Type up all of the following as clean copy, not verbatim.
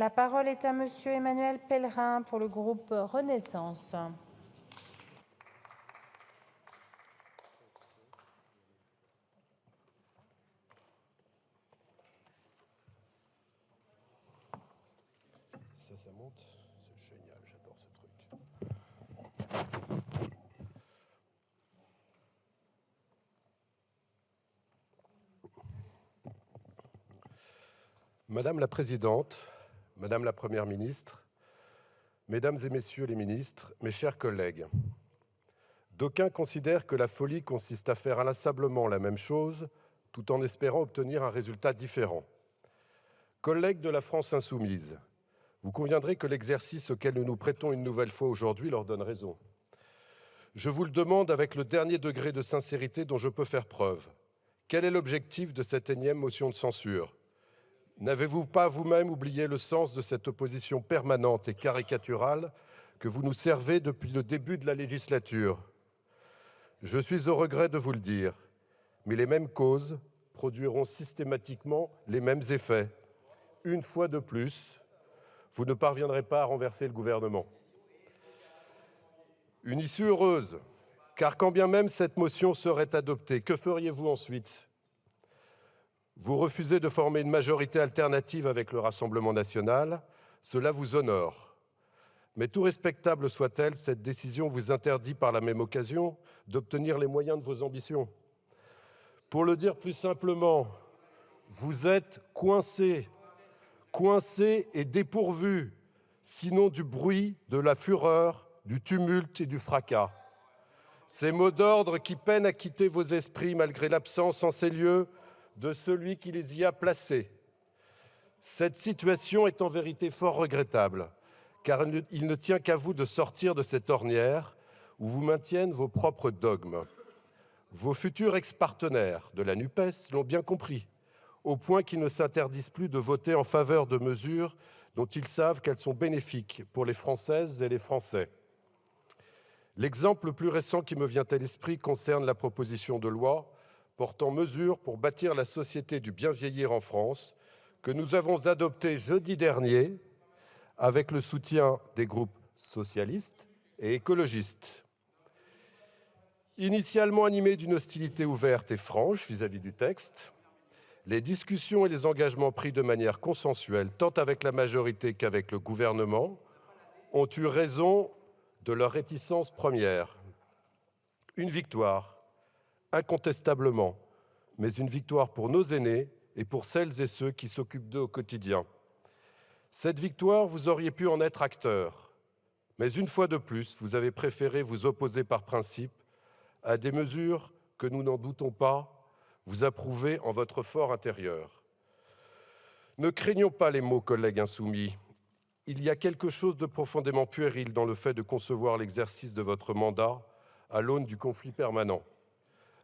La parole est à Monsieur Emmanuel Pellerin pour le groupe Renaissance. Ça monte, c'est génial, j'adore ce truc. Madame la Présidente, Madame la Première ministre, Mesdames et Messieurs les ministres, mes chers collègues, d'aucuns considèrent que la folie consiste à faire inlassablement la même chose tout en espérant obtenir un résultat différent. Collègues de la France insoumise, vous conviendrez que l'exercice auquel nous nous prêtons une nouvelle fois aujourd'hui leur donne raison. Je vous le demande avec le dernier degré de sincérité dont je peux faire preuve. Quel est l'objectif de cette énième motion de censure ? N'avez-vous pas vous-même oublié le sens de cette opposition permanente et caricaturale que vous nous servez depuis le début de la législature ? Je suis au regret de vous le dire, mais les mêmes causes produiront systématiquement les mêmes effets. Une fois de plus, vous ne parviendrez pas à renverser le gouvernement. Une issue heureuse, car quand bien même cette motion serait adoptée, que feriez-vous ensuite ? Vous refusez de former une majorité alternative avec le Rassemblement national, cela vous honore. Mais tout respectable soit-elle, cette décision vous interdit par la même occasion d'obtenir les moyens de vos ambitions. Pour le dire plus simplement, vous êtes coincés et dépourvus, sinon du bruit, de la fureur, du tumulte et du fracas. Ces mots d'ordre qui peinent à quitter vos esprits malgré l'absence en ces lieux de celui qui les y a placés. Cette situation est en vérité fort regrettable, car il ne tient qu'à vous de sortir de cette ornière où vous maintiennent vos propres dogmes. Vos futurs ex-partenaires de la NUPES l'ont bien compris, au point qu'ils ne s'interdisent plus de voter en faveur de mesures dont ils savent qu'elles sont bénéfiques pour les Françaises et les Français. L'exemple le plus récent qui me vient à l'esprit concerne la proposition de loi portant mesures pour bâtir la société du bien vieillir en France, que nous avons adoptée jeudi dernier avec le soutien des groupes socialistes et écologistes. Initialement animés d'une hostilité ouverte et franche vis-à-vis du texte, les discussions et les engagements pris de manière consensuelle, tant avec la majorité qu'avec le gouvernement, ont eu raison de leur réticence première. Une victoire, incontestablement, mais une victoire pour nos aînés et pour celles et ceux qui s'occupent d'eux au quotidien. Cette victoire, vous auriez pu en être acteur, mais une fois de plus, vous avez préféré vous opposer par principe à des mesures que nous n'en doutons pas, vous approuvez en votre fort intérieur. Ne craignons pas les mots, collègues insoumis. Il y a quelque chose de profondément puéril dans le fait de concevoir l'exercice de votre mandat à l'aune du conflit permanent.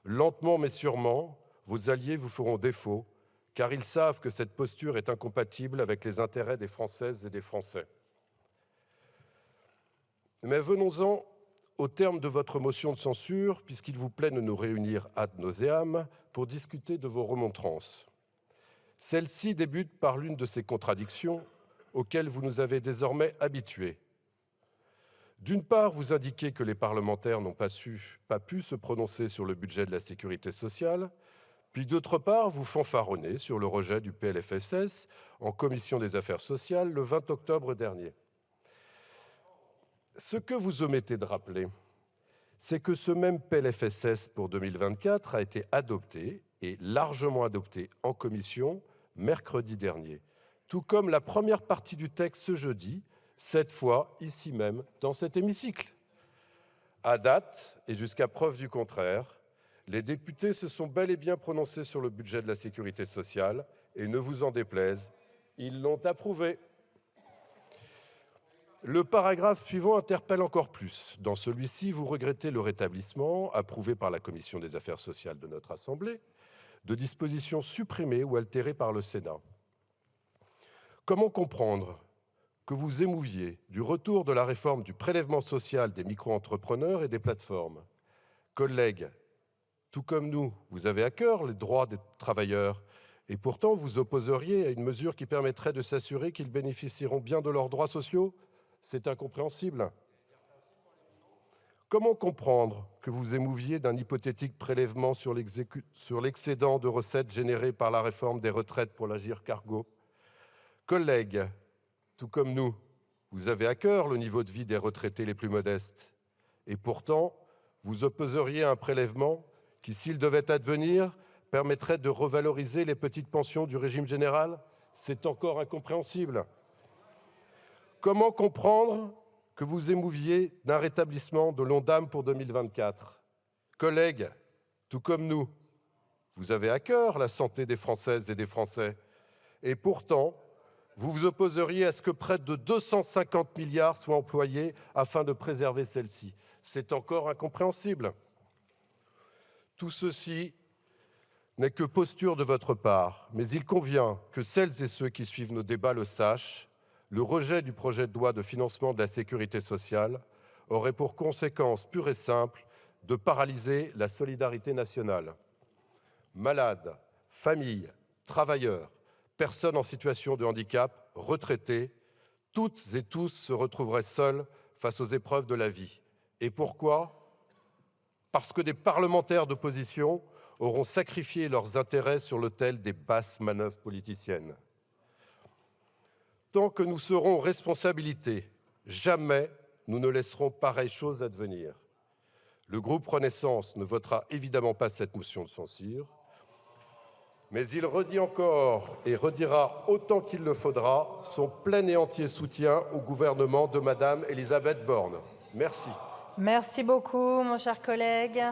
Lentement mais sûrement, vos alliés vous feront défaut, car ils savent que cette posture est incompatible avec les intérêts des Françaises et des Français. Mais venons-en au terme de votre motion de censure, puisqu'il vous plaît de nous réunir ad nauseam pour discuter de vos remontrances. Celle-ci débute par l'une de ces contradictions auxquelles vous nous avez désormais habitués. D'une part, vous indiquez que les parlementaires n'ont pas pu se prononcer sur le budget de la sécurité sociale, puis d'autre part, vous fanfaronnez sur le rejet du PLFSS en commission des affaires sociales le 20 octobre dernier. Ce que vous omettez de rappeler, c'est que ce même PLFSS pour 2024 a été adopté, et largement adopté en commission, mercredi dernier, tout comme la première partie du texte ce jeudi, cette fois ici même, dans cet hémicycle. À date, et jusqu'à preuve du contraire, les députés se sont bel et bien prononcés sur le budget de la sécurité sociale, et ne vous en déplaise, ils l'ont approuvé. Le paragraphe suivant interpelle encore plus. Dans celui-ci, vous regrettez le rétablissement, approuvé par la Commission des affaires sociales de notre Assemblée, de dispositions supprimées ou altérées par le Sénat. Comment comprendre que vous émouviez du retour de la réforme du prélèvement social des micro-entrepreneurs et des plateformes? Collègues, tout comme nous, vous avez à cœur les droits des travailleurs Et pourtant, vous opposeriez à une mesure qui permettrait de s'assurer qu'ils bénéficieront bien de leurs droits sociaux? C'est incompréhensible. Comment comprendre que vous émouviez d'un hypothétique prélèvement sur l'excédent de recettes généré par la réforme des retraites pour l'Agirc Cargo? Collègues, tout comme nous, vous avez à cœur le niveau de vie des retraités les plus modestes. Et pourtant, vous opposeriez à un prélèvement qui, s'il devait advenir, permettrait de revaloriser les petites pensions du régime général? C'est encore incompréhensible. Comment comprendre que vous émouviez d'un rétablissement de l'Ondam pour 2024? Collègues, tout comme nous, vous avez à cœur la santé des Françaises et des Français. Et pourtant, vous vous opposeriez à ce que près de 250 milliards soient employés afin de préserver celle-ci. C'est encore incompréhensible. Tout ceci n'est que posture de votre part, mais il convient que celles et ceux qui suivent nos débats le sachent. Le rejet du projet de loi de financement de la sécurité sociale aurait pour conséquence pure et simple de paralyser la solidarité nationale. Malades, familles, travailleurs, personnes en situation de handicap, retraités, toutes et tous se retrouveraient seuls face aux épreuves de la vie. Et pourquoi? Parce que des parlementaires d'opposition auront sacrifié leurs intérêts sur l'autel des basses manœuvres politiciennes. Tant que nous serons aux responsabilités, jamais nous ne laisserons pareille chose advenir. Le groupe Renaissance ne votera évidemment pas cette motion de censure, mais il redit encore et redira autant qu'il le faudra son plein et entier soutien au gouvernement de Madame Elisabeth Borne. Merci. Merci beaucoup, mon cher collègue.